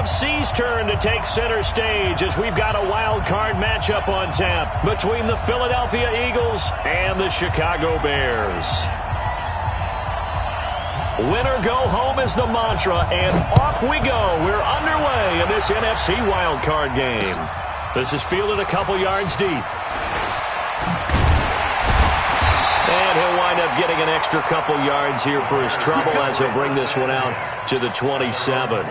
NFC's turn to take center stage as we've got a wild card matchup on tap between the Philadelphia Eagles and the Chicago Bears. Win or go home is the mantra, and off we go. We're underway in this NFC wildcard game. This is fielded a couple yards deep. And he'll wind up getting an extra couple yards here for his trouble as he'll bring this one out to the 27.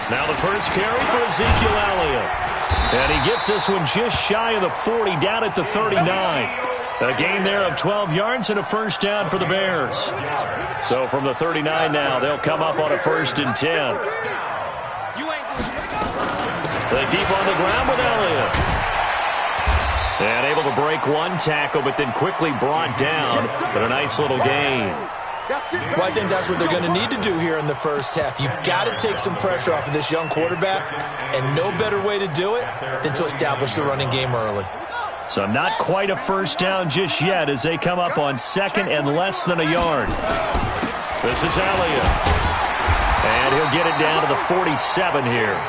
Now the first carry for Ezekiel Elliott. And he gets this one just shy of the 40, down at the 39. A gain there of 12 yards and a first down for the Bears. So from the 39 now, they'll come up on a 1st and 10. They keep on the ground with Elliott. And able to break one tackle, but then quickly brought down. But a nice little gain. Well, I think that's what they're going to need to do here in the first half. You've got to take some pressure off of this young quarterback, and no better way to do it than to establish the running game early. So not quite a first down just yet as they come up on 2nd and less than a yard. This is Elliott. And he'll get it down to the 47 here.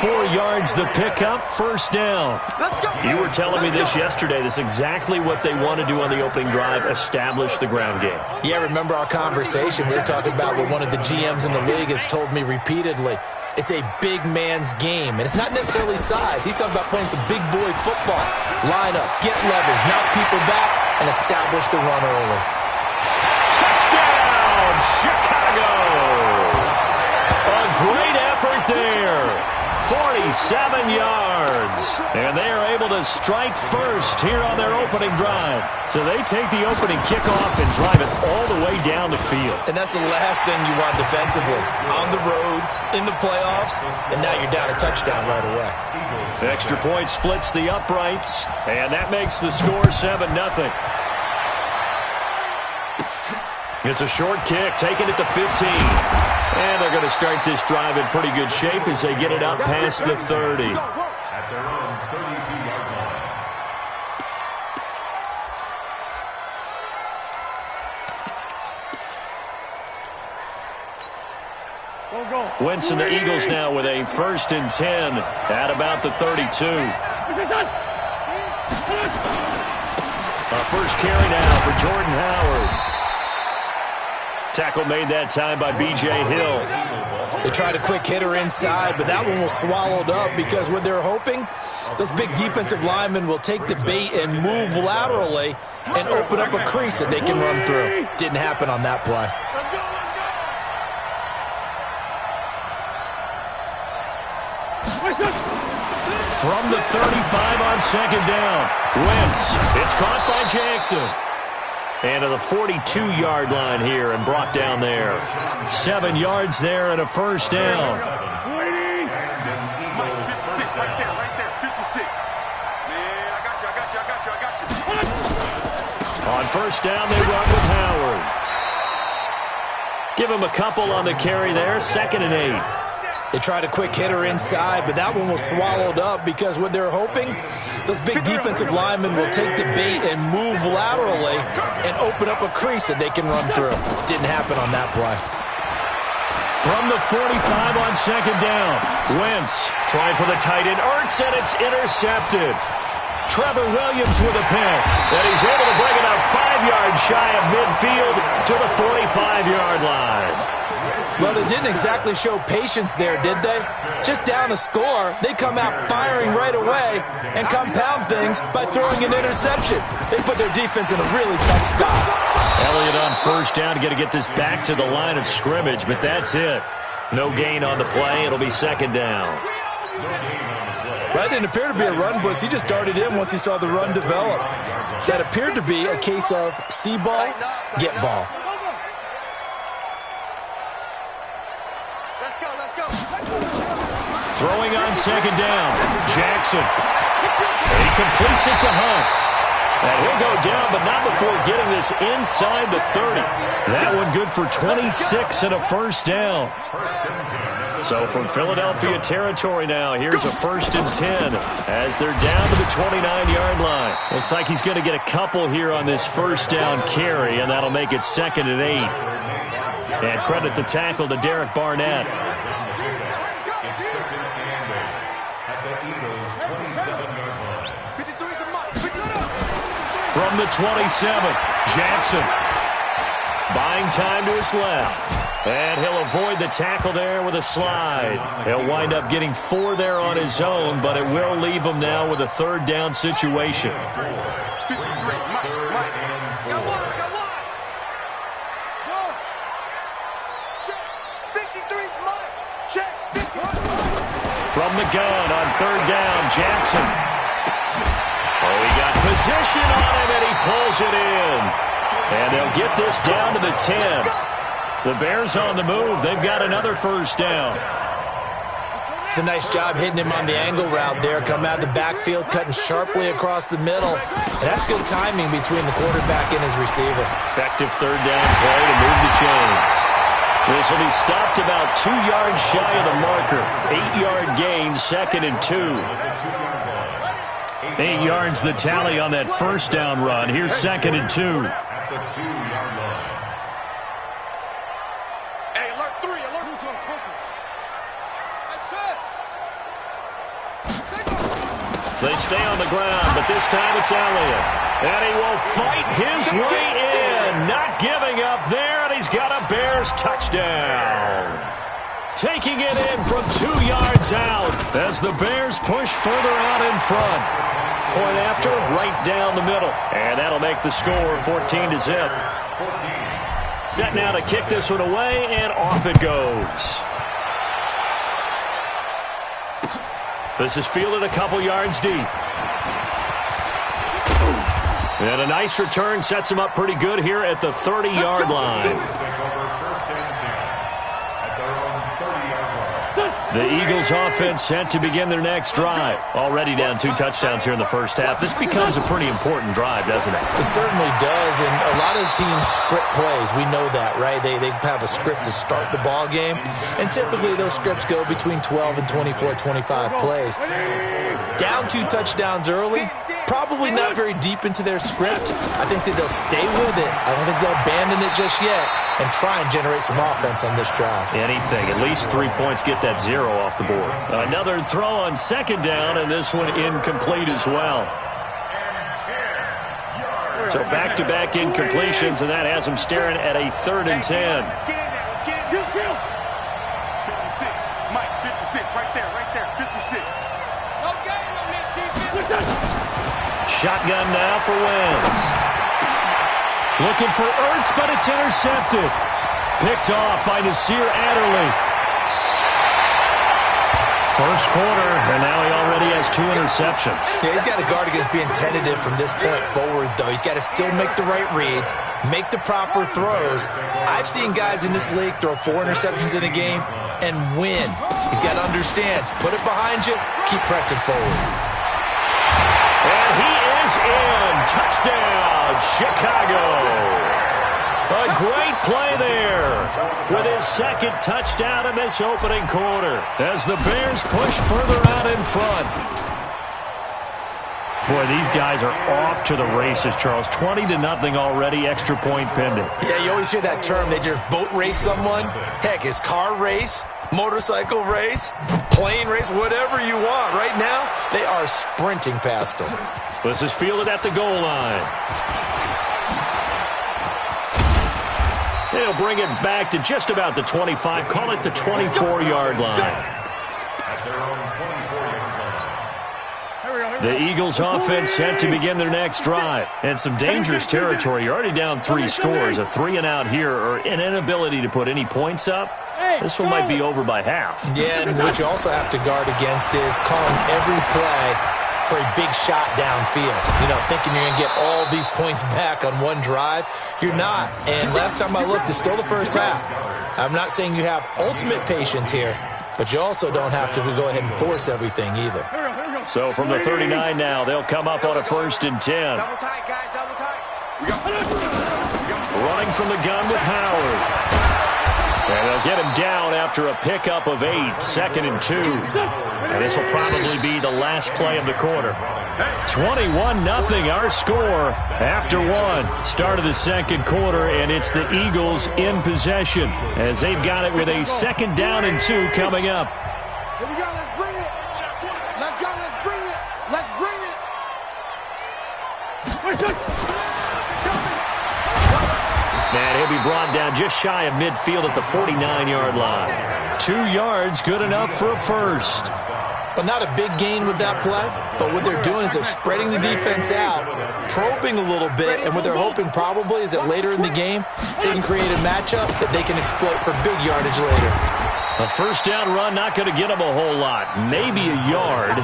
4 yards the pickup, first down. You were telling me this yesterday. This is exactly what they want to do on the opening drive, establish the ground game. Yeah, remember our conversation. We were talking about what one of the GMs in the league has told me repeatedly. It's a big man's game, and it's not necessarily size. He's talking about playing some big boy football. Line up, get leverage, knock people back, and establish the run early. Touchdown, Chicago! A great effort there. 47 yards. And they are able to strike first here on their opening drive. So they take the opening kickoff and drive it all the way down the field. And that's the last thing you want defensively. On the road, in the playoffs, and now you're down a touchdown right away. The extra point splits the uprights, and that makes the score 7-0. It's a short kick, taking it to 15. And they're going to start this drive in pretty good shape as they get it out past the 30. Wentz and the Eagles now with a 1st and 10 at about the 32. First carry now for Jordan Howard. Tackle made that time by B.J. Hill. They tried a quick hitter inside, but that one was swallowed up because what they're hoping, those big defensive linemen will take the bait and move laterally and open up a crease that they can run through. Didn't happen on that play. From the 35 on 2nd down. Wentz. It's caught by Jackson. And to the 42-yard line here and brought down there. 7 yards there and a first down. 56, right there, 56. Man, I got you. On first down, they run with Howard. Give him a couple on the carry there, 2nd and 8. They tried a quick hitter inside, but that one was swallowed up because what they're hoping, those big defensive linemen will take the bait and move laterally and open up a crease that they can run through. Didn't happen on that play. From the 45 on 2nd down, Wentz trying for the tight end. Ertz, and it's intercepted. Trevor Williams with a pick, and he's able to bring it up 5 yards shy of midfield to the 45-yard line. Well, they didn't exactly show patience there, did they? Just down a score, they come out firing right away and compound things by throwing an interception. They put their defense in a really tough spot. Elliott on first down to get this back to the line of scrimmage, but that's it. No gain on the play. It'll be 2nd down. That didn't appear to be a run blitz. He just darted in once he saw the run develop. That appeared to be a case of see ball, get ball. Throwing on 2nd down, Jackson. And he completes it to Hunt. but not before getting this inside the 30. That one good for 26 and a first down. So from Philadelphia territory now, here's a 1st and 10 as they're down to the 29-yard line. Looks like he's going to get a couple here on this first down carry, and that'll make it 2nd and 8. And credit the tackle to Derek Barnett. From the 27, Jackson. Buying time to his left. And he'll avoid the tackle there with a slide. He'll wind up getting 4 there on his own, but it will leave him now with a 3rd down situation. From the gun on 3rd down, Jackson. Oh, he got position on him, and he pulls it in. And they'll get this down to the 10. The Bears on the move. They've got another first down. It's a nice job hitting him on the angle route there. Coming out of the backfield, cutting sharply across the middle. And that's good timing between the quarterback and his receiver. Effective 3rd down play to move the chains. This will be stopped about 2 yards shy of the marker. 8-yard gain, 2nd and 2. 8 yards the tally on that first down run. Here's 2nd and 2. They stay on the ground, but this time it's Elliott. And he will fight his way in. Not giving up there, and he's got a Bears touchdown. Taking it in from 2 yards out as the Bears push further out in front. Point after, right down the middle. And that'll make the score 14-0. Set now to kick this one away, and off it goes. This is fielded a couple yards deep. And a nice return sets him up pretty good here at the 30-yard line. The Eagles offense set to begin their next drive. Already down 2 touchdowns here in the first half. This becomes a pretty important drive, doesn't it? It certainly does, and a lot of teams script plays. We know that, right? They have a script to start the ball game, and typically those scripts go between 12 and 24, 25 plays. Down 2 touchdowns early, probably not very deep into their script. I think that they'll stay with it. I don't think they'll abandon it just yet and try and generate some offense on this drive. Anything. At least 3 points, get that 0 off the board. Another throw on 2nd down, and this one incomplete as well. So back-to-back incompletions, and that has them staring at a 3rd and 10. 56. Mike, 56. Right there. 56. Shotgun now for Wentz. Looking for Ertz, but it's intercepted. Picked off by Nasir Adderley. First quarter, and now he already has 2 interceptions. Yeah, he's got to guard against being tentative from this point forward, though. He's got to still make the right reads, make the proper throws. I've seen guys in this league throw 4 interceptions in a game and win. He's got to understand, put it behind you, keep pressing forward. And he is in. Touchdown, Chicago. A great play there with his 2nd touchdown in this opening quarter as the Bears push further out in front. Boy, these guys are off to the races, Charles. 20-0 already, extra point pending. Yeah, you always hear that term. They just boat race someone. Heck, it's car race, motorcycle race, plane race, whatever you want. Right now, they are sprinting past them. This is fielded at the goal line. They'll bring it back to just about the 25. Call it the 24-yard line. The Eagles offense set to begin their next drive. And some dangerous territory. You're already down 3 scores. A 3-and-out here or an inability to put any points up. This one might be over by half. Yeah, and what you also have to guard against is calling every play for a big shot downfield. You know, thinking you're going to get all these points back on one drive. You're not. And last time I looked, it's still the first half. I'm not saying you have ultimate patience here, but you also don't have to go ahead and force everything either. So from the 39 now, they'll come up on a 1st and 10. Double tight, guys, double tight. Running from the gun with Howard. And they'll get him down after a pickup of 8, 2nd and 2. And this will probably be the last play of the quarter. 21-0 our score after 1. Start of the second quarter, and it's the Eagles in possession as they've got it with a 2nd down and 2 coming up. Here we go, let's bring it. Let's go, let's bring it. Let's bring it. And he'll be brought down just shy of midfield at the 49-yard line. 2 yards, good enough for a first. Well, not a big gain with that play, but what they're doing is they're spreading the defense out, probing a little bit, and what they're hoping probably is that later in the game, they can create a matchup that they can exploit for big yardage later. A first down run, not going to get them a whole lot. Maybe a yard.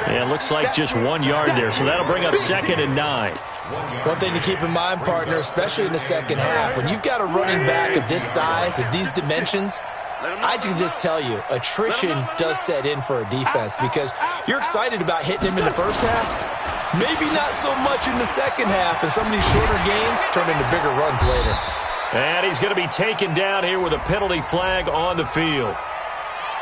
And it looks like just 1 yard there, so that'll bring up 2nd and 9. One thing to keep in mind, partner, especially in the second half, when you've got a running back of this size, of these dimensions, I can just tell you, attrition does set in for a defense because you're excited about hitting him in the first half, maybe not so much in the second half, and some of these shorter gains turn into bigger runs later. And he's going to be taken down here with a penalty flag on the field.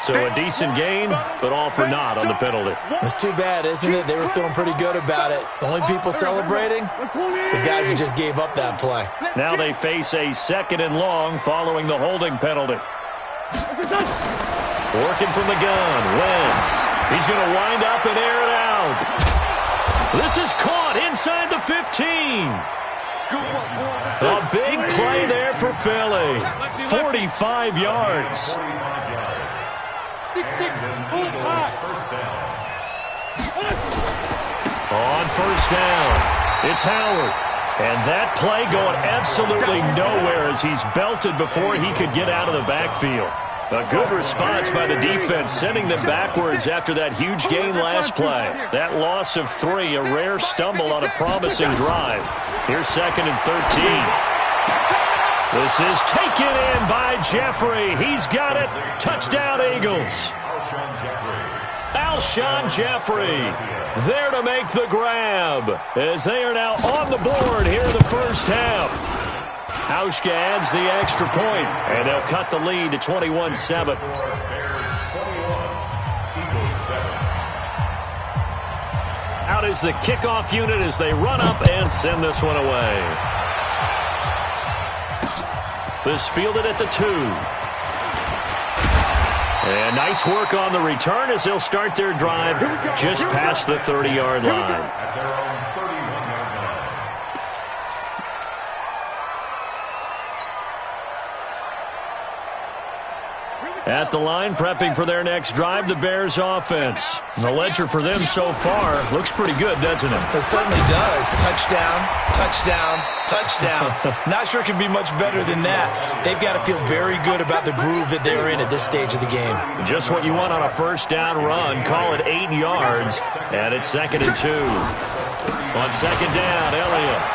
So a decent gain, but all for naught on the penalty. It's too bad, isn't it? They were feeling pretty good about it. The only people celebrating, the guys who just gave up that play. Now they face a 2nd and long following the holding penalty. Working from the gun, Wentz. He's going to wind up and air it out. This is caught inside the 15. A big play there for Philly. 45 yards. On first down, it's Howard. And that play going absolutely nowhere as he's belted before he could get out of the backfield. A good response by the defense, sending them backwards after that huge gain last play. That loss of 3, a rare stumble on a promising drive. Here's 2nd and 13. This is taken in by Jeffrey. He's got it. Touchdown, Eagles. Alshon Jeffrey there to make the grab as they are now on the board here in the first half. Hauschka adds the extra point, and they'll cut the lead to 21-7. Out is the kickoff unit as they run up and send this one away. This fielded at the 2. And nice work on the return as they'll start their drive just past the 30-yard line. At the line, prepping for their next drive, the Bears offense. And the ledger for them so far looks pretty good, doesn't it? It certainly does. Touchdown, touchdown, touchdown. Not sure it can be much better than that. They've got to feel very good about the groove that they're in at this stage of the game. Just what you want on a first down run. Call it 8 yards, and it's 2nd and 2. On 2nd down, Elliott.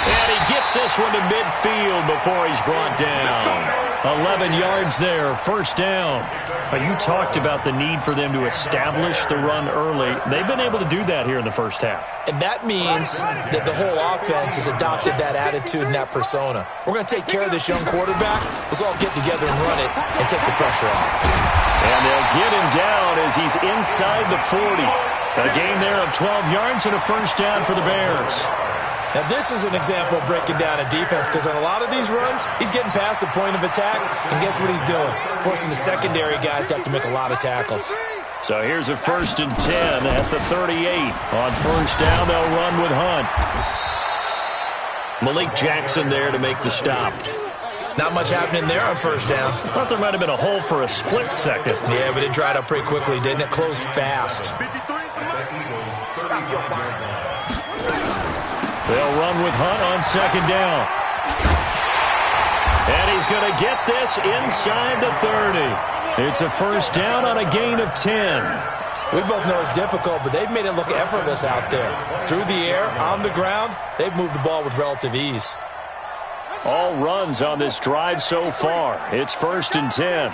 And he gets this one to midfield before he's brought down. 11 yards there, first down. You talked about the need for them to establish the run early. They've been able to do that here in the first half. And that means that the whole offense has adopted that attitude and that persona. We're going to take care of this young quarterback. Let's all get together and run it and take the pressure off. And they'll get him down as he's inside the 40. A gain there of 12 yards and a first down for the Bears. Now, this is an example of breaking down a defense because on a lot of these runs, he's getting past the point of attack, and guess what he's doing? Forcing the secondary guys to have to make a lot of tackles. So here's a 1st and 10 at the 38. On first down, they'll run with Hunt. Malik Jackson there to make the stop. Not much happening there on first down. I thought there might have been a hole for a split second. Yeah, but it dried up pretty quickly, didn't it? Closed fast. They'll run with Hunt on 2nd down. And he's going to get this inside the 30. It's a first down on a gain of 10. We both know it's difficult, but they've made it look effortless out there. Through the air, on the ground, they've moved the ball with relative ease. All runs on this drive so far. It's 1st and 10.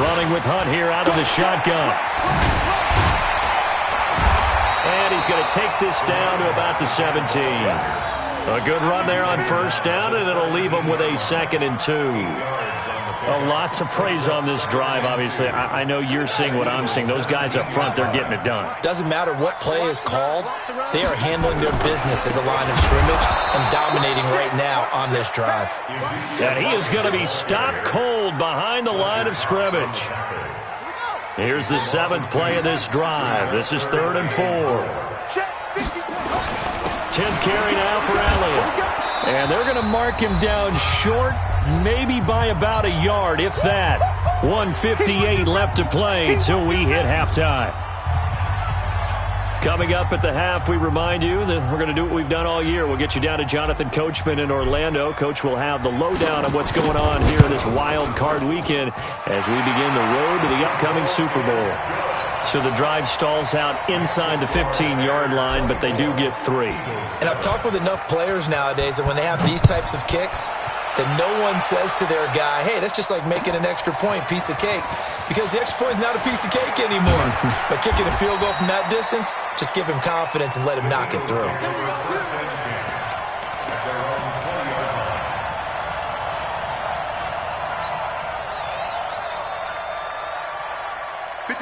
Running with Hunt here out of the shotgun. And he's going to take this down to about the 17. A good run there on first down, and it'll leave him with a 2nd and 2. A lot to praise on this drive, obviously. I know you're seeing what I'm seeing. Those guys up front, they're getting it done. Doesn't matter what play is called. They are handling their business at the line of scrimmage and dominating right now on this drive. And he is going to be stopped cold behind the line of scrimmage. Here's the 7th play of this drive. This is 3rd and 4. 10th carry now for Elliott. And they're going to mark him down short, maybe by about a yard, if that. 1:58 left to play till we hit halftime. Coming up at the half, we remind you that we're going to do what we've done all year. We'll get you down to Jonathan Coachman in Orlando. Coach will have the lowdown of what's going on here this wild card weekend as we begin the road to the upcoming Super Bowl. So the drive stalls out inside the 15-yard line, but they do get 3. And I've talked with enough players nowadays that when they have these types of kicks, that no one says to their guy, hey, that's just like making an extra point, piece of cake. Because the extra point is not a piece of cake anymore. But kicking a field goal from that distance, just give him confidence and let him knock it through.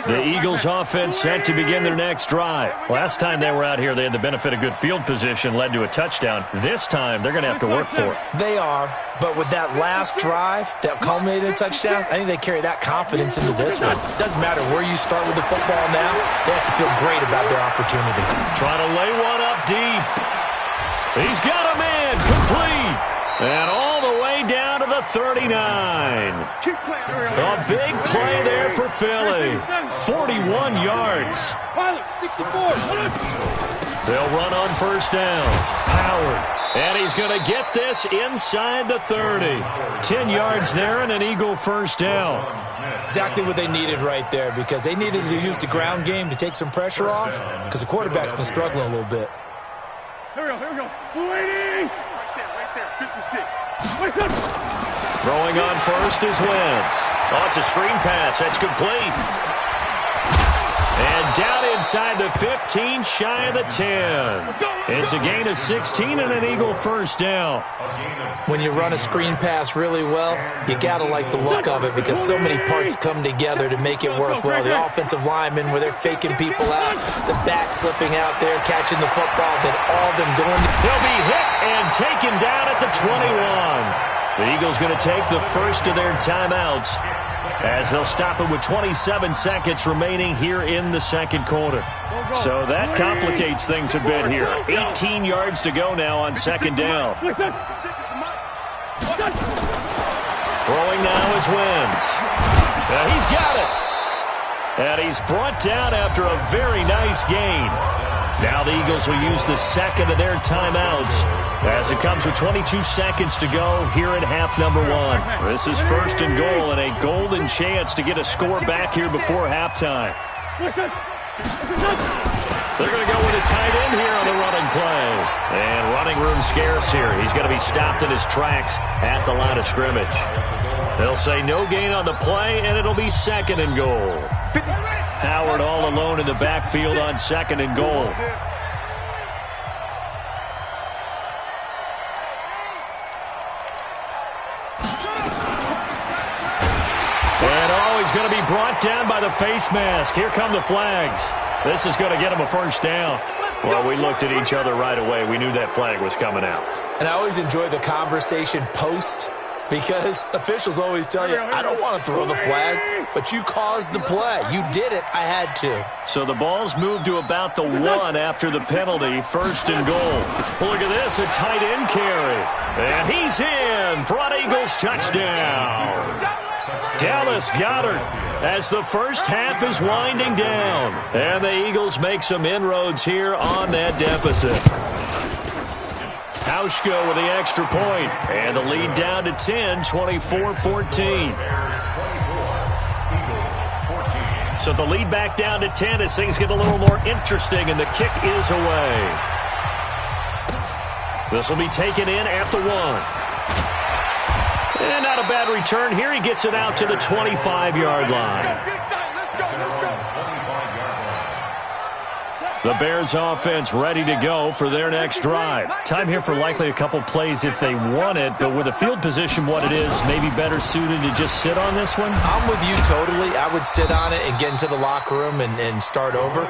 The Eagles offense set to begin their next drive. Last time they were out here, they had the benefit of good field position, led to a touchdown. This time, they're going to have to work for it. They are, but with that last drive that culminated in a touchdown, I think they carry that confidence into this one. Doesn't matter where you start with the football now, they have to feel great about their opportunity. Trying to lay one up deep. He's got a man, complete. And all the way down to the 39. A big play there for Philly. 41 yards. They'll run on first down. Howard. And he's going to get this inside the 30. 10 yards there and an Eagle first down. Exactly what they needed right there, because they needed to use the ground game to take some pressure off, because the quarterback's been struggling a little bit. Here we go. Waiting. Right there. 56. Throwing on first is Wentz. Oh, it's a screen pass. That's complete. And down inside the 15, shy of the 10. It's a gain of 16 and an Eagle first down. When you run a screen pass really well, you got to like the look of it, because so many parts come together to make it work well. The offensive linemen, where they're faking people out, the back slipping out there, catching the football, then all of them going. They'll be hit and taken down at the 21. The Eagles going to take the first of their timeouts as they'll stop it with 27 seconds remaining here in the second quarter. So that complicates things a bit here. 18 yards to go now on second down. Throwing now is Wentz. He's got it. And he's brought down after a very nice gain. Now the Eagles will use the second of their timeouts as it comes with 22 seconds to go here in half number 1. This is first and goal and a golden chance to get a score back here before halftime. They're going to go with a tight end here on the running play. And running room scarce here. He's going to be stopped in his tracks at the line of scrimmage. They'll say no gain on the play, and it'll be second and goal. Howard all alone in the backfield on second and goal. And he's going to be brought down by the face mask. Here come the flags. This is going to get him a first down. Well, we looked at each other right away. We knew that flag was coming out. And I always enjoy the conversation post, because officials always tell you, I don't want to throw the flag, but you caused the play. You did it. I had to. So the ball's moved to about the 1 after the penalty. First and goal. Look at this, a tight end carry. And he's in. Front Eagles touchdown. Dallas Goedert as the first half is winding down. And the Eagles make some inroads here on that deficit. Hauschko with the extra point, and the lead down to 10, 24-14. So the lead back down to 10 as things get a little more interesting, and the kick is away. This will be taken in at the 1. And not a bad return here. He gets it out to the 25-yard line. The Bears offense ready to go for their next drive. Time here for likely a couple plays if they want it, but with the field position what it is, maybe better suited to just sit on this one? I'm with you totally. I would sit on it and get into the locker room and start over.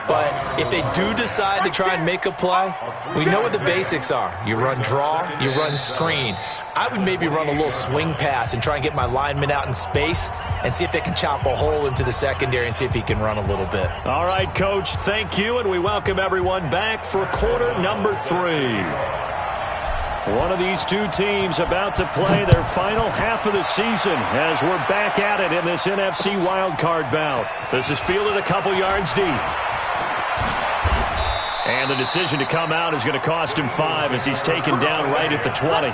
But if they do decide to try and make a play, we know what the basics are. You run draw, you run screen. I would maybe run a little swing pass and try and get my lineman out in space and see if they can chop a hole into the secondary and see if he can run a little bit. All right, Coach, thank you, and we welcome everyone back for quarter number 3. One of these two teams about to play their final half of the season as we're back at it in this NFC Wildcard bout. This is fielded a couple yards deep. And the decision to come out is going to cost him 5 as he's taken down right at the 20.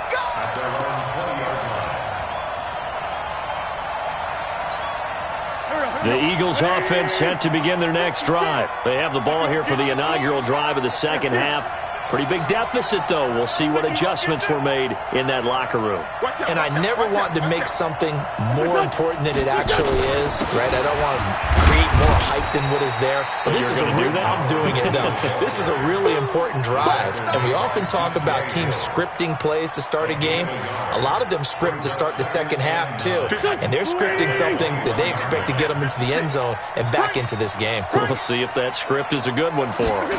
The Eagles offense set to begin their next drive. They have the ball here for the inaugural drive of the second half. Pretty big deficit, though. We'll see what adjustments were made in that locker room. And I never want to make something more important than it actually is, right? I don't want to create more hype than what is there. But this is I'm doing it, though. This is a really important drive. And we often talk about teams scripting plays to start a game. A lot of them script to start the second half, too. And they're scripting something that they expect to get them into the end zone and back into this game. We'll see if that script is a good one for them.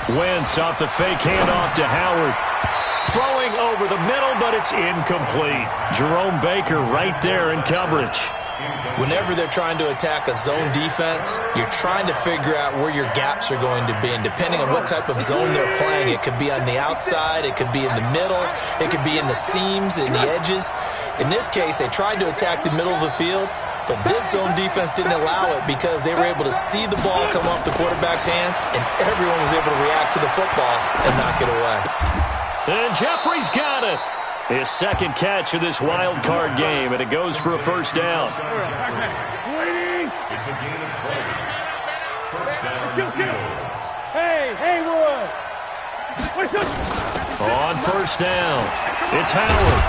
Wentz off the fake handoff to Howard. Throwing over the middle, but it's incomplete. Jerome Baker right there in coverage. Whenever they're trying to attack a zone defense, you're trying to figure out where your gaps are going to be. And depending on what type of zone they're playing, it could be on the outside, it could be in the middle, it could be in the seams, in the edges. In this case, they tried to attack the middle of the field, but this zone defense didn't allow it because they were able to see the ball come off the quarterback's hands, and everyone was able to react to the football and knock it away. And Jeffrey's got it. His second catch of this wild card game, and it goes for a first down. It's a gain of 12. First down. Hey, Roy. On first down, it's Howard.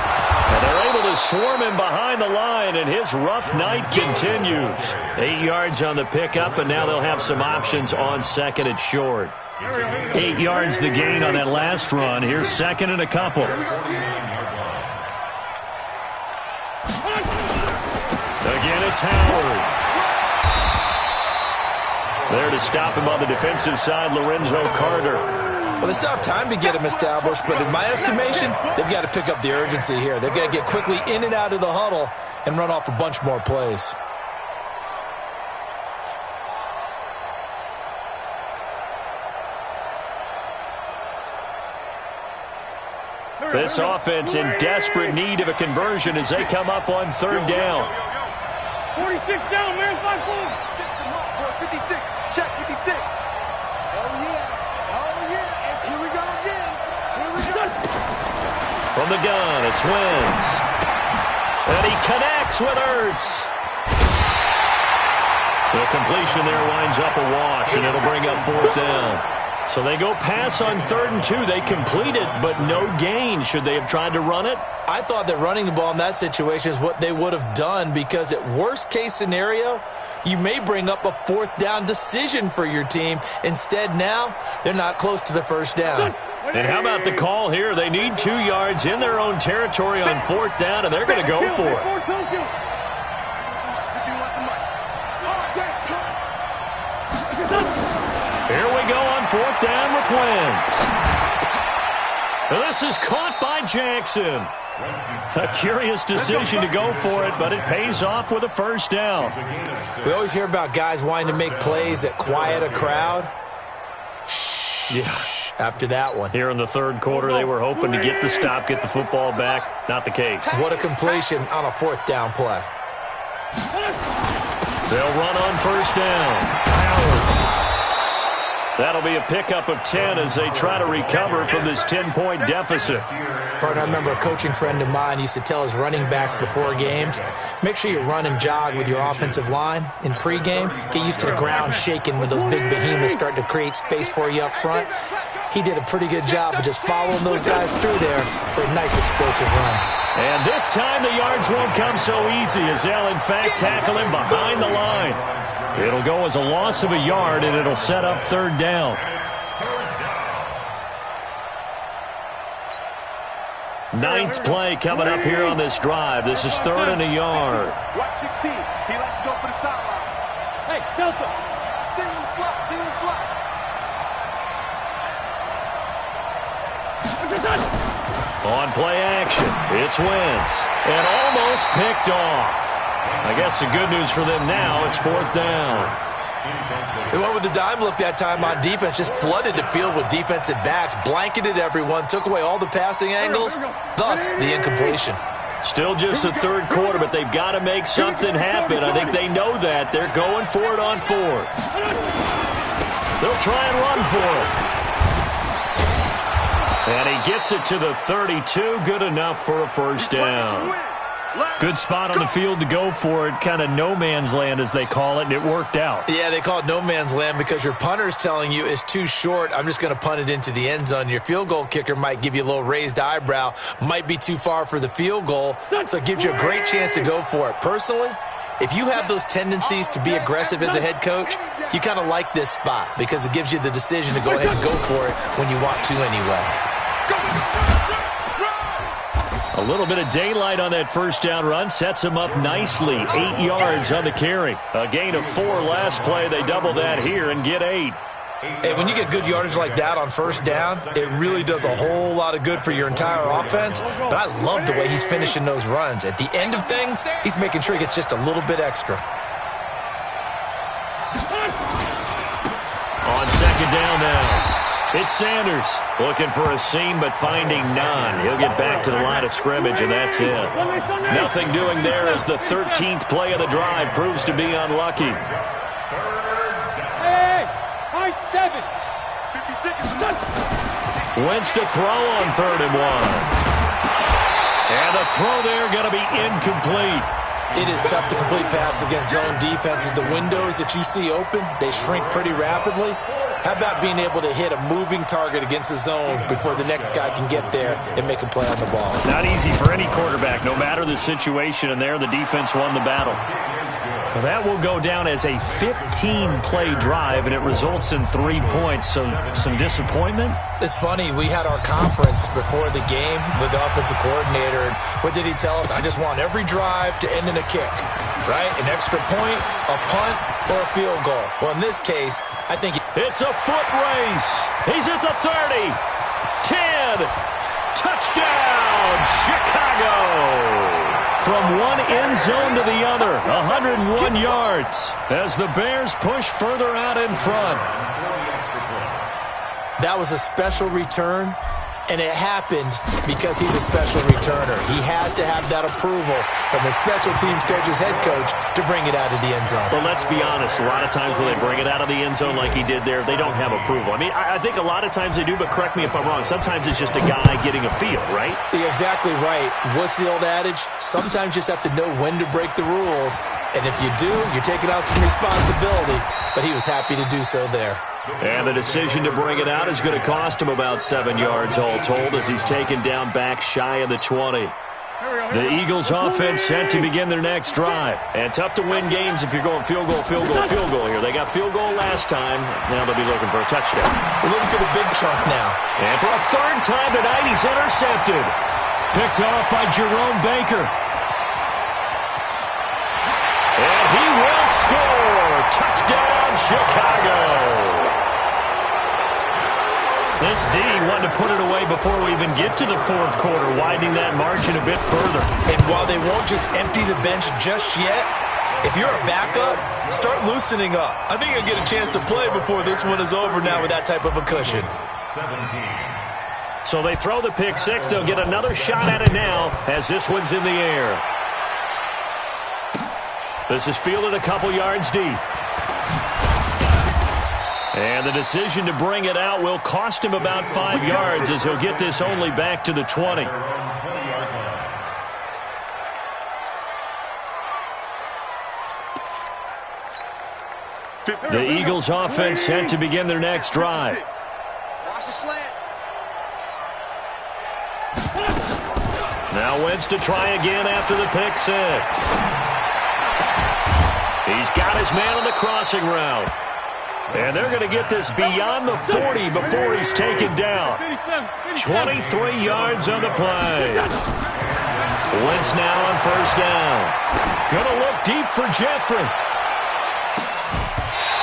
And they're able to swarm him behind the line, and his rough night continues. 8 yards on the pickup, and now they'll have some options on second and short. 8 yards the gain on that last run. Here's second and a couple. Again, it's Howard. There to stop him on the defensive side, Lorenzo Carter. Well, they still have time to get him established, but in my estimation, they've got to pick up the urgency here. They've got to get quickly in and out of the huddle and run off a bunch more plays. This offense in desperate need of a conversion as they come up on third down. 46 down, man. 5-4. 56. Check 56. Oh, yeah. And here we go again. From the gun, it's Wentz. And he connects with Ertz. The completion there winds up a wash, and it'll bring up fourth down. So they go pass on 3rd and 2. They complete it, but no gain. Should they have tried to run it? I thought that running the ball in that situation is what they would have done because at worst case scenario, you may bring up a fourth down decision for your team. Instead now, they're not close to the first down. And how about the call here? They need 2 yards in their own territory on fourth down, and they're going to go for it. Here we go on fourth down with Wentz. This is caught by Jackson. A curious decision to go for it, but it pays off with a first down. We always hear about guys wanting to make plays that quiet a crowd. Yeah. After that one. Here in the third quarter, they were hoping to get the stop, get the football back. Not the case. What a completion on a fourth down play. They'll run on first down. Howard. That'll be a pickup of 10 as they try to recover from this 10-point deficit. Partner, I remember a coaching friend of mine used to tell his running backs before games, make sure you run and jog with your offensive line in pregame. Get used to the ground shaking when those big behemoths start to create space for you up front. He did a pretty good job of just following those guys through there for a nice explosive run. And this time the yards won't come so easy as they'll, in fact, tackle him behind the line. It'll go as a loss of a yard, and it'll set up third down. Ninth play coming up here on this drive. This is third and a yard. Watch 16. He likes to go for the sideline. Hey, Delta. Stay in the slot. Stay in the slot. On play action, it's Wentz. And almost picked off. I guess the good news for them now, it's fourth down. They went with the dime look that time on defense, just flooded the field with defensive backs, blanketed everyone, took away all the passing angles, thus the incompletion. Still just the third quarter, but they've got to make something happen. I think they know that. They're going for it on fourth. They'll try and run for it. And he gets it to the 32. Good enough for a first down. Good spot on the field to go for it. Kind of no man's land, as they call it, and it worked out. Yeah, they call it no man's land because your punter's telling you it's too short. I'm just going to punt it into the end zone. Your field goal kicker might give you a little raised eyebrow. Might be too far for the field goal, so it gives you a great chance to go for it. Personally, if you have those tendencies to be aggressive as a head coach, you kind of like this spot because it gives you the decision to go ahead and go for it when you want to anyway. A little bit of daylight on that first down run sets him up nicely. 8 yards on the carry. A gain of 4 last play. They double that here and get 8. Hey, when you get good yardage like that on first down, it really does a whole lot of good for your entire offense. But I love the way he's finishing those runs. At the end of things, he's making sure he gets just a little bit extra. On second down now. It's Sanders looking for a seam but finding none. He'll get back to the line of scrimmage, and that's it. Nothing doing there as the 13th play of the drive proves to be unlucky. Hey, high 7. 50 seconds. Wentz to throw on third and 1. And the throw there going to be incomplete. It is tough to complete passes against zone defenses. The windows that you see open, they shrink pretty rapidly. How about being able to hit a moving target against a zone before the next guy can get there and make a play on the ball? Not easy for any quarterback, no matter the situation, and there the defense won the battle. Well, that will go down as a 15-play drive, and it results in 3 points. So some disappointment? It's funny. We had our conference before the game with the offensive coordinator, and what did he tell us? I just want every drive to end in a kick, right? An extra point, a punt, or a field goal. Well, in this case, I think it's a foot race. He's at the 30, 10, touchdown, Chicago. From one end zone to the other, 101 yards as the Bears push further out in front. That was a special return, and it happened because he's a special returner. He has to have that approval from his special teams coach's head coach to bring it out of the end zone. Well, let's be honest. A lot of times when they bring it out of the end zone like he did there, they don't have approval. I mean, I think a lot of times they do, but correct me if I'm wrong. Sometimes it's just a guy getting a feel, right? You're exactly right. What's the old adage? Sometimes you just have to know when to break the rules. And if you do, you're taking out some responsibility. But he was happy to do so there. And the decision to bring it out is going to cost him about 7 yards all told as he's taken down back shy of the 20. The Eagles offense set to begin their next drive. And tough to win games if you're going field goal, field goal, field goal here. They got field goal last time. Now they'll be looking for a touchdown. We're looking for the big chunk now. And for a third time tonight, he's intercepted. Picked off by Jerome Baker. And he will score. Touchdown, Chicago. This D wanted to put it away before we even get to the fourth quarter, widening that margin a bit further. And while they won't just empty the bench just yet, if you're a backup, start loosening up. I think you'll get a chance to play before this one is over now with that type of a cushion. So they throw the pick six. They'll get another shot at it now as this one's in the air. This is fielded a couple yards deep. And the decision to bring it out will cost him about 5 yards as he'll get this only back to the 20. The Eagles offense set to begin their next drive. Watch the slant. Now Wentz to try again after the pick six. He's got his man on the crossing route. And they're going to get this beyond the 40 before he's taken down. 23 yards on the play. Wentz now on first down. Going to look deep for Jeffrey.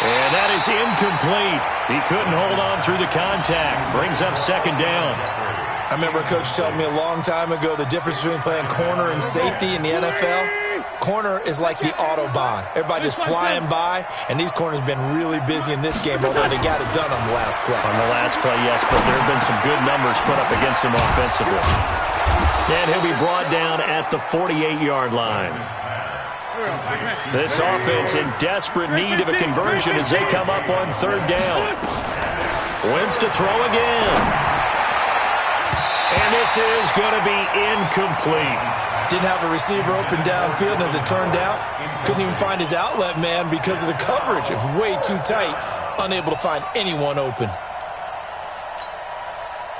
And that is incomplete. He couldn't hold on through the contact. Brings up second down. I remember a coach telling me a long time ago the difference between playing corner and safety in the NFL. Corner is like the Autobahn. Everybody just flying by, and these corners have been really busy in this game, although they got it done on the last play. On the last play, yes, but there have been some good numbers put up against him offensively. And he'll be brought down at the 48-yard line. This offense in desperate need of a conversion as they come up on third down. Wentz to throw again. And this is going to be incomplete. Didn't have a receiver open downfield, and as it turned out, couldn't even find his outlet man because of the coverage. It was way too tight, unable to find anyone open.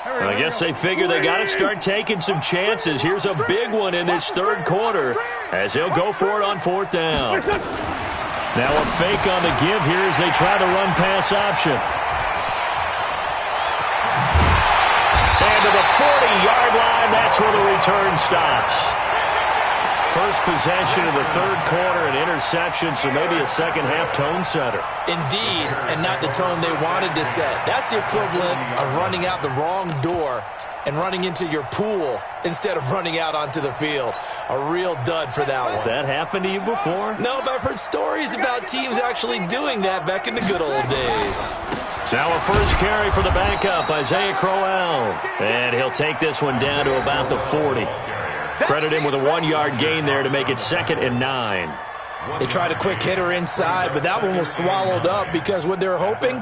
I guess they figure they got to start taking some chances. Here's a big one in this third quarter as he'll go for it on fourth down. Now a fake on the give here as they try the run-pass option. And to the 40-yard line, that's where the return stops. First possession of the third quarter, an interception, so maybe a second-half tone setter. Indeed, and not the tone they wanted to set. That's the equivalent of running out the wrong door and running into your pool instead of running out onto the field. A real dud for that one. Has that happened to you before? No, but I've heard stories about teams actually doing that back in the good old days. Now a first carry for the backup, Isaiah Crowell. And he'll take this one down to about the 40. Credit him with a 1-yard gain there to make it 2nd and 9. They tried a quick hitter inside, but that one was swallowed up because what they're hoping,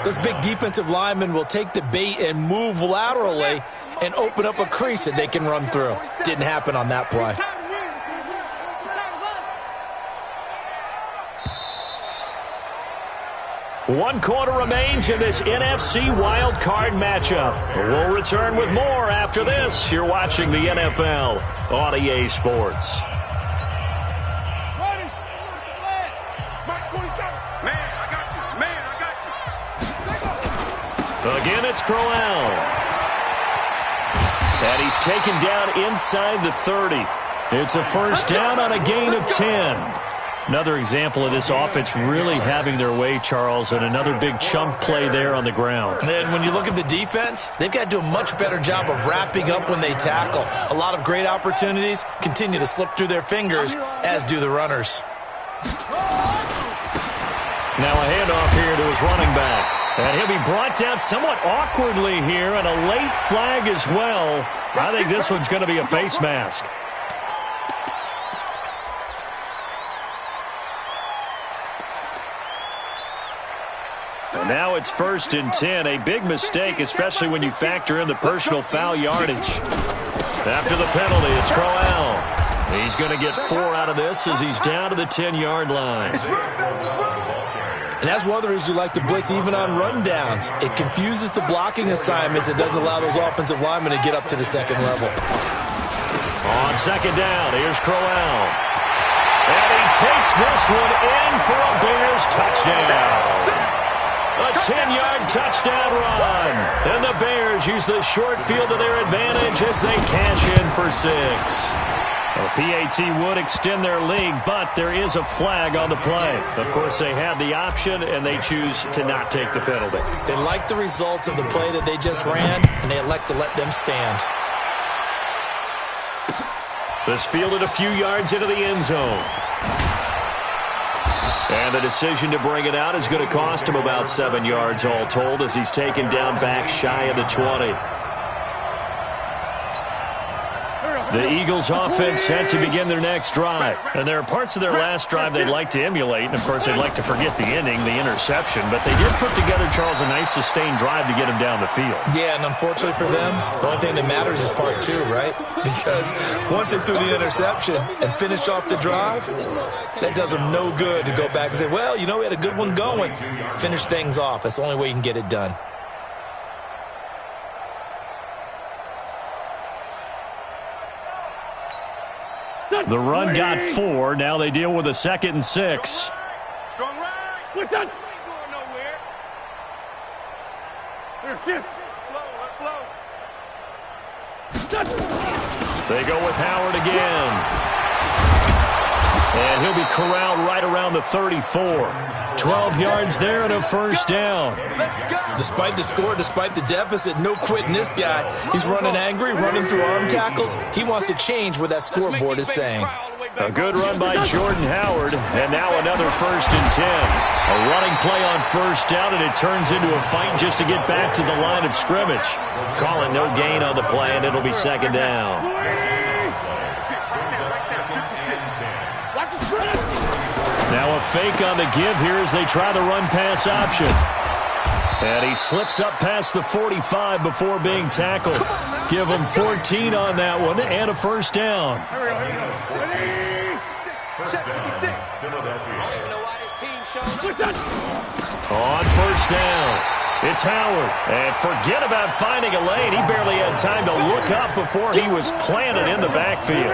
those big defensive linemen will take the bait and move laterally and open up a crease that they can run through. Didn't happen on that play. One quarter remains in this NFC Wildcard matchup. We'll return with more after this. You're watching the NFL on EA Sports. Again, it's Crowell. And he's taken down inside the 30. It's a first down on a gain of 10. Another example of this offense really having their way, Charles, and another big chunk play there on the ground. And then when you look at the defense, they've got to do a much better job of wrapping up when they tackle. A lot of great opportunities continue to slip through their fingers, as do the runners. Now a handoff here to his running back. And he'll be brought down somewhat awkwardly here, and a late flag as well. I think this one's going to be a face mask. And now it's 1st and 10. A big mistake, especially when you factor in the personal foul yardage. After the penalty, it's Crowell. He's going to get 4 out of this as he's down to the 10-yard line. And that's one of the reasons you like to blitz even on rundowns. It confuses the blocking assignments. It doesn't allow those offensive linemen to get up to the second level. On second down, here's Crowell. And he takes this one in for a Bears touchdown. A 10-yard touchdown run. And the Bears use the short field to their advantage as they cash in for 6. Well, PAT would extend their lead, but there is a flag on the play. Of course, they had the option, and they choose to not take the penalty. They like the results of the play that they just ran, and they elect to let them stand. This fielded a few yards into the end zone. And the decision to bring it out is going to cost him about 7 yards all told as he's taken down back shy of the 20. The Eagles offense set to begin their next drive. And there are parts of their last drive they'd like to emulate. And, of course, they'd like to forget the ending, the interception. But they did put together, Charles, a nice sustained drive to get him down the field. Yeah, and unfortunately for them, the only thing that matters is part 2, right? Because once they threw the interception and finished off the drive, that does them no good to go back and say, well, you know, we had a good one going. Finish things off. That's the only way you can get it done. The run got 4. Now they deal with a 2nd and 6. Listen! Ain't going nowhere. Here, shift. Blow. They go with Howard again. And he'll be corralled right around the 34. 12 yards there and a first down. Despite the score, despite the deficit, no quitting this guy. He's running angry, running through arm tackles. He wants to change what that scoreboard is saying. A good run by Jordan Howard, and now another 1st and 10. A running play on first down, and it turns into a fight just to get back to the line of scrimmage. Call it no gain on the play, and it'll be 2nd down. Now a fake on the give here as they try the run-pass option. And he slips up past the 45 before being tackled. Give him 14 on that one and a first down. On first down, it's Howard. And forget about finding a lane. He barely had time to look up before he was planted in the backfield.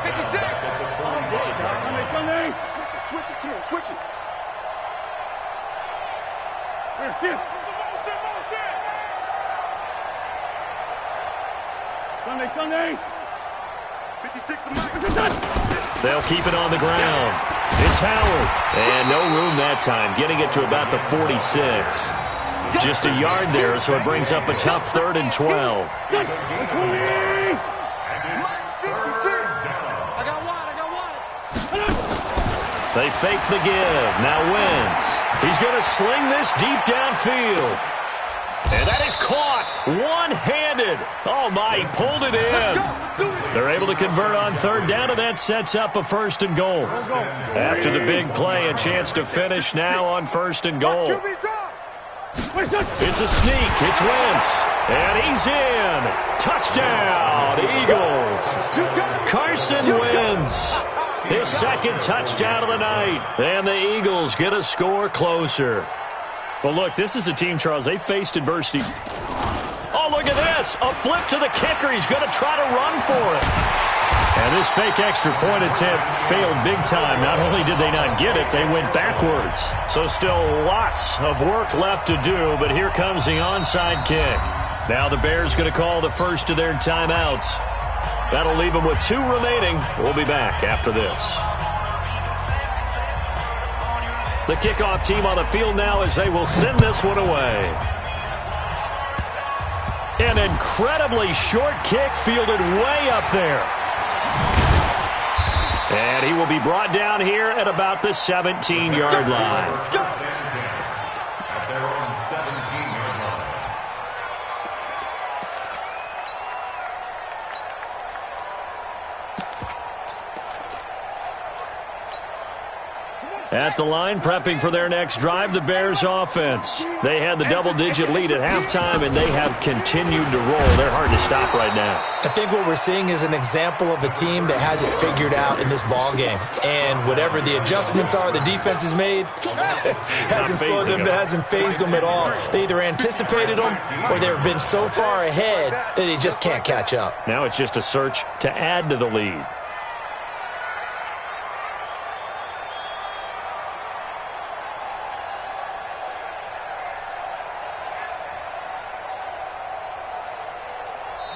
56. Switch it. Here, shift. Sunday. 56 to Mike. They'll keep it on the ground. It's Howard. And no room that time, getting it to about the 46. Just a yard there, so it brings up a tough 3rd and 12. They fake the give. Now Wentz. He's going to sling this deep downfield. And that is caught one-handed. Oh, my, he pulled it in. They're able to convert on 3rd down, and that sets up a 1st and goal. After the big play, a chance to finish now on 1st and goal. It's a sneak. It's Wentz. And he's in. Touchdown, Eagles. Carson Wentz. His 2nd touchdown of the night. And the Eagles get a score closer. Well, look, this is a team, Charles. They faced adversity. Oh, look at this. A flip to the kicker. He's going to try to run for it. And this fake extra point attempt failed big time. Not only did they not get it, they went backwards. So still lots of work left to do, but here comes the onside kick. Now the Bears going to call the first of their timeouts. That'll leave them with 2 remaining. We'll be back after this. The kickoff team on the field now as they will send this one away. An incredibly short kick fielded way up there. And he will be brought down here at about the 17-yard line. At the line, prepping for their next drive, the Bears offense. They had the double-digit lead at halftime, and they have continued to roll. They're hard to stop right now. I think what we're seeing is an example of a team that has it figured out in this ballgame. And whatever the adjustments are the defense has made, hasn't slowed them, hasn't phased them at all. They either anticipated them or they've been so far ahead that they just can't catch up. Now it's just a search to add to the lead.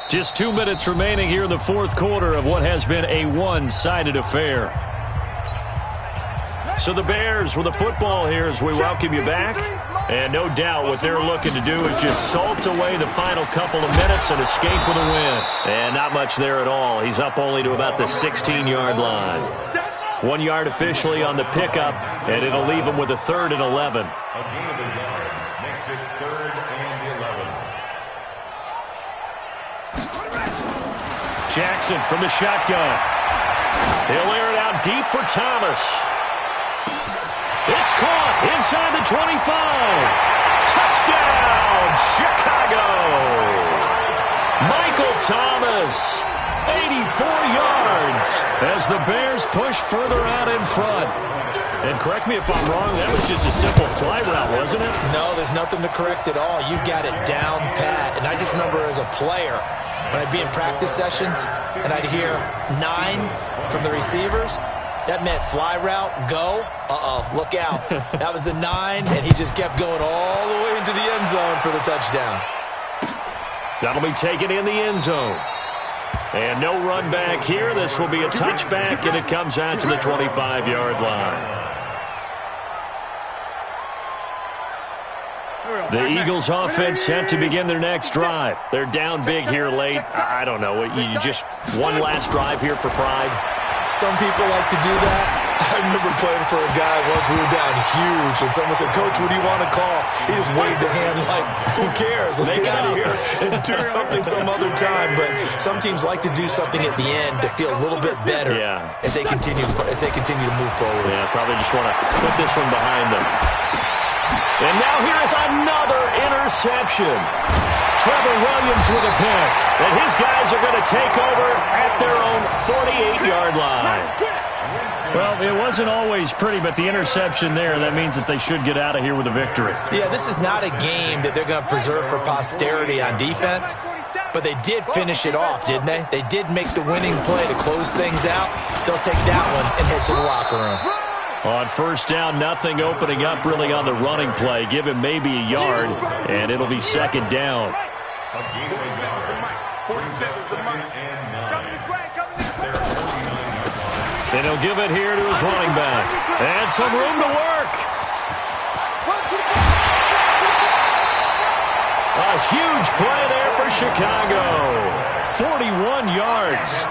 Just 2 minutes remaining here in the 4th quarter of what has been a one-sided affair. So the Bears with the football here as we welcome you back. And no doubt what they're looking to do is just salt away the final couple of minutes and escape with a win. And not much there at all. He's up only to about the 16-yard line. 1 yard officially on the pickup, and it'll leave him with a 3rd and 11. Makes it 3rd and 11. Jackson from the shotgun. He'll air it out deep for Thomas. It's caught inside the 25. Touchdown, Chicago. Michael Thomas, 84 yards as the Bears push further out in front. And correct me if I'm wrong, that was just a simple fly route, wasn't it? No, there's nothing to correct at all. You've got it down pat. And I just remember as a player, when I'd be in practice sessions and I'd hear 9 from the receivers, That meant fly route, go. Look out. That was the 9, and he just kept going all the way into the end zone for the touchdown. That'll be taken in the end zone. And no run back here. This will be a touchback, and it comes out to the 25-yard line. The Eagles offense set to begin their next drive. They're down big here late. I don't know. You just one last drive here for pride? Some people like to do that. I remember playing for a guy once. We were down huge, and someone said, "Coach, what do you want to call?" He just waved a hand like, who cares? Let's get out of here and do something some other time. But some teams like to do something at the end to feel a little bit better as they continue to move forward. Yeah, probably just want to put this one behind them. And now here is another interception. Trevor Williams with a pick. And his guys are going to take over at their own 48-yard line. Well, it wasn't always pretty, but the interception there, that means that they should get out of here with a victory. Yeah, this is not a game that they're going to preserve for posterity on defense, but they did finish it off, didn't they? They did make the winning play to close things out. They'll take that one and head to the locker room. On first down, nothing opening up really on the running play. Give him maybe a yard, and it'll be second down. 47's the mic. Coming this way, coming this way. And he'll give it here to his running back. And some room to work. A huge play there for Chicago. 41 yards.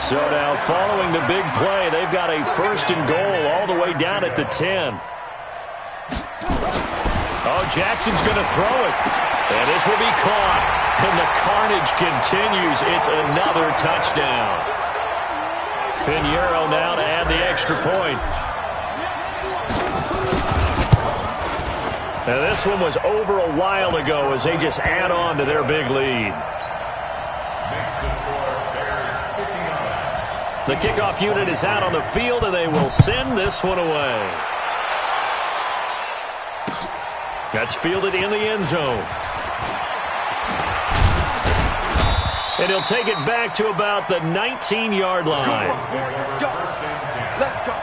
So now following the big play, they've got a first and goal all the way down at the 10. Oh, Jackson's going to throw it. And this will be caught. And the carnage continues. It's another touchdown. Pinheiro now to add the extra point. Now this one was over a while ago as they just add on to their big lead. The kickoff unit is out on the field, and they will send this one away. That's fielded in the end zone. And he'll take it back to about the 19-yard line. Let's go. Let's go.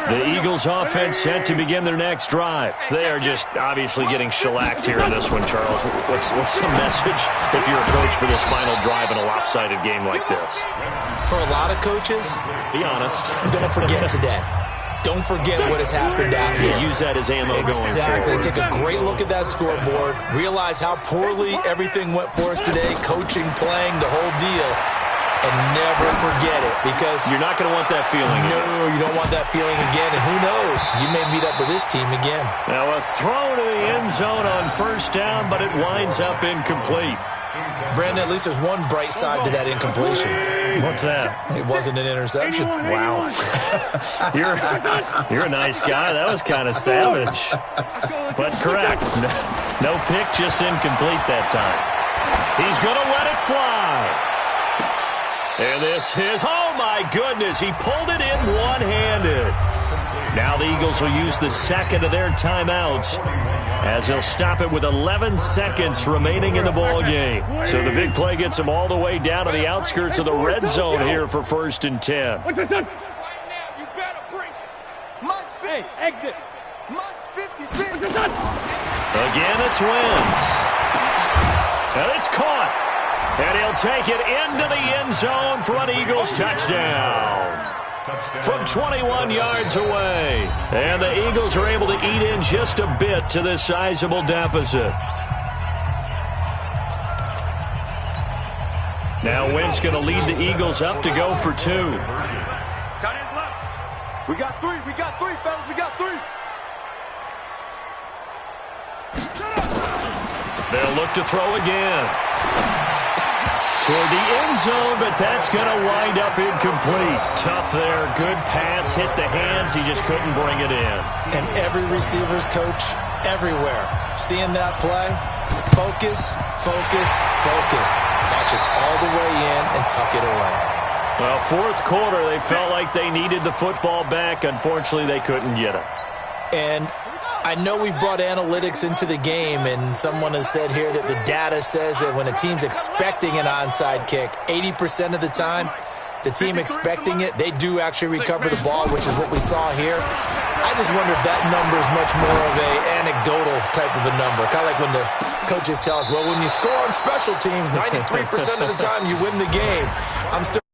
The Eagles offense set to begin their next drive. They are just obviously getting shellacked here in this one, Charles. What's the message if you're a coach for this final drive in a lopsided game like this? For a lot of coaches, be honest. Don't forget today. Don't forget what has happened out here. Use that as ammo going forward. Exactly. Take a great look at that scoreboard. Realize how poorly everything went for us today. Coaching, playing, the whole deal. And never forget it, because you're not going to want that feeling again. No, you don't want that feeling again. And who knows? You may meet up with this team again. Now a throw to the end zone on first down, but it winds up incomplete. Brandon, at least there's one bright side to that incompletion. What's that? It wasn't an interception. Wow. You're a nice guy. That was kind of savage. But correct. No pick, just incomplete that time. He's going to let it fly. And this is, oh my goodness, he pulled it in one-handed. Now the Eagles will use the second of their timeouts as they'll stop it with 11 seconds remaining in the ball game. So the big play gets them all the way down to the outskirts of the red zone here for 1st and 10. What's this? Right now, you better bring it. Munch 50. Hey, exit. Munch 56. Again, it's Wentz. And it's caught. And he'll take it into the end zone for an Eagles touchdown. From 21 yards away. And the Eagles are able to eat in just a bit to this sizable deficit. Now Wentz going to lead the Eagles up to go for 2. Tight end left. We got 3. We got 3, fellas. We got 3. They'll look to throw again. Toward the end zone, but that's going to wind up incomplete. Tough there. Good pass. Hit the hands. He just couldn't bring it in. And every receiver's coach everywhere. Seeing that play, focus, focus, focus. Watch it all the way in and tuck it away. Well, fourth quarter, they felt like they needed the football back. Unfortunately, they couldn't get it. And I know we've brought analytics into the game, and someone has said here that the data says that when a team's expecting an onside kick, 80% of the time, the team expecting it, they do actually recover the ball, which is what we saw here. I just wonder if that number is much more of an anecdotal type of a number. Kind of like when the coaches tell us, well, when you score on special teams, 93% of the time you win the game. I'm still